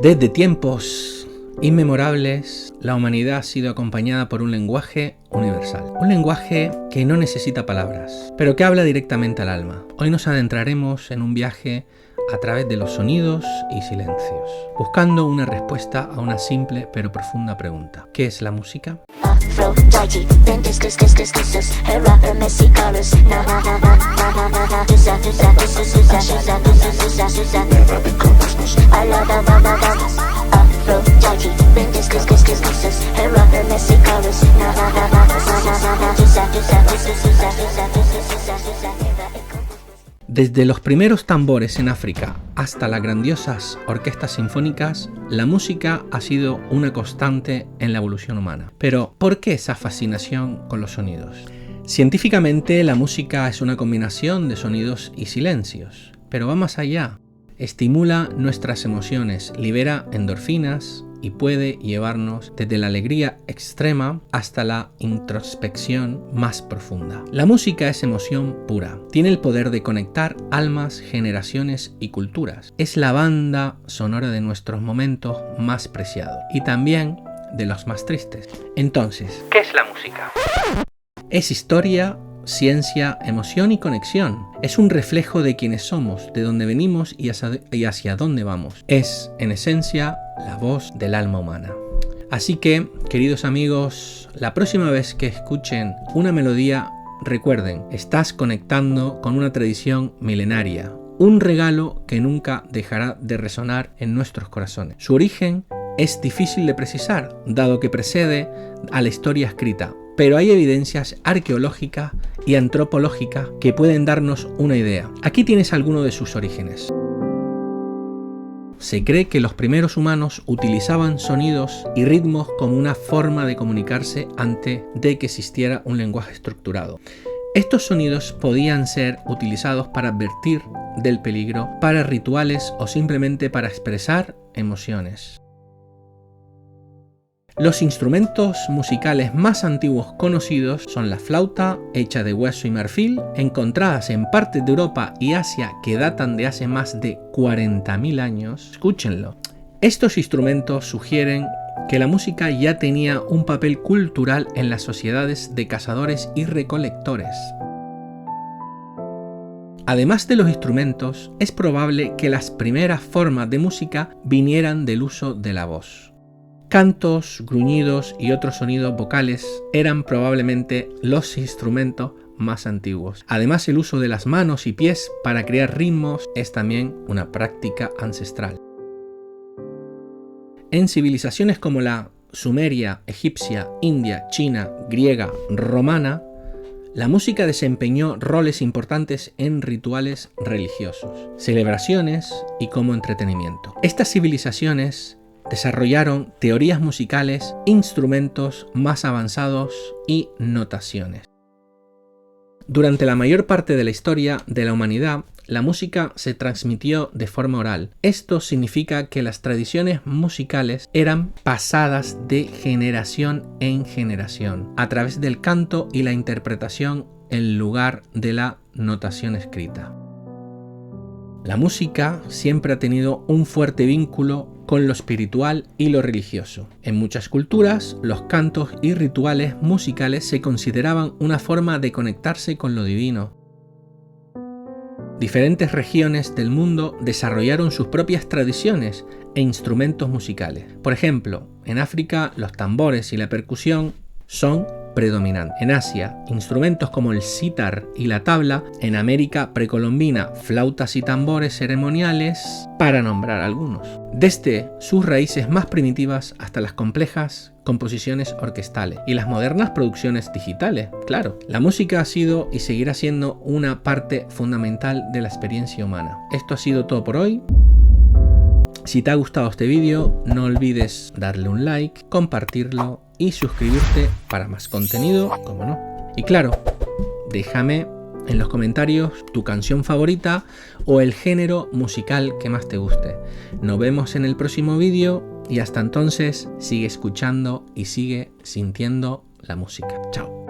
Desde tiempos inmemorables, la humanidad ha sido acompañada por un lenguaje universal. Un lenguaje que no necesita palabras, pero que habla directamente al alma. Hoy nos adentraremos en un viaje a través de los sonidos y silencios, buscando una respuesta a una simple pero profunda pregunta. ¿Qué es la música? Desde los primeros tambores en África hasta las grandiosas orquestas sinfónicas, la música ha sido una constante en la evolución humana. Pero, ¿por qué esa fascinación con los sonidos? Científicamente, la música es una combinación de sonidos y silencios, pero va más allá. Estimula nuestras emociones, libera endorfinas y puede llevarnos desde la alegría extrema hasta la introspección más profunda. La música es emoción pura. Tiene el poder de conectar almas, generaciones y culturas. Es la banda sonora de nuestros momentos más preciados y también de los más tristes. Entonces, ¿qué es la música? Es historia, ciencia, emoción y conexión. Es un reflejo de quiénes somos, de dónde venimos y hacia dónde vamos. Es, en esencia, la voz del alma humana. Así que, queridos amigos, la próxima vez que escuchen una melodía, recuerden, estás conectando con una tradición milenaria, un regalo que nunca dejará de resonar en nuestros corazones. Su origen es difícil de precisar, dado que precede a la historia escrita, pero hay evidencias arqueológicas y antropológicas que pueden darnos una idea. Aquí tienes alguno de sus orígenes. Se cree que los primeros humanos utilizaban sonidos y ritmos como una forma de comunicarse antes de que existiera un lenguaje estructurado. Estos sonidos podían ser utilizados para advertir del peligro, para rituales o simplemente para expresar emociones. Los instrumentos musicales más antiguos conocidos son la flauta, hecha de hueso y marfil, encontradas en partes de Europa y Asia que datan de hace más de 40.000 años. Escúchenlo. Estos instrumentos sugieren que la música ya tenía un papel cultural en las sociedades de cazadores y recolectores. Además de los instrumentos, es probable que las primeras formas de música vinieran del uso de la voz. Cantos, gruñidos y otros sonidos vocales eran probablemente los instrumentos más antiguos. Además, el uso de las manos y pies para crear ritmos es también una práctica ancestral. En civilizaciones como la sumeria, egipcia, india, china, griega, romana, la música desempeñó roles importantes en rituales religiosos, celebraciones y como entretenimiento. Estas civilizaciones desarrollaron teorías musicales, instrumentos más avanzados y notaciones. Durante la mayor parte de la historia de la humanidad, la música se transmitió de forma oral. Esto significa que las tradiciones musicales eran pasadas de generación en generación, a través del canto y la interpretación en lugar de la notación escrita. La música siempre ha tenido un fuerte vínculo con lo espiritual y lo religioso. En muchas culturas, los cantos y rituales musicales se consideraban una forma de conectarse con lo divino. Diferentes regiones del mundo desarrollaron sus propias tradiciones e instrumentos musicales. Por ejemplo, en África, los tambores y la percusión son predominante. En Asia, instrumentos como el sitar y la tabla. En América precolombina, flautas y tambores ceremoniales, para nombrar algunos. Desde sus raíces más primitivas hasta las complejas composiciones orquestales y las modernas producciones digitales. Claro, la música ha sido y seguirá siendo una parte fundamental de la experiencia humana. Esto ha sido todo por hoy. Si te ha gustado este vídeo, no olvides darle un like, compartirlo y suscribirte para más contenido, como no. Y claro, déjame en los comentarios tu canción favorita o el género musical que más te guste. Nos vemos en el próximo vídeo y hasta entonces sigue escuchando y sigue sintiendo la música. Chao.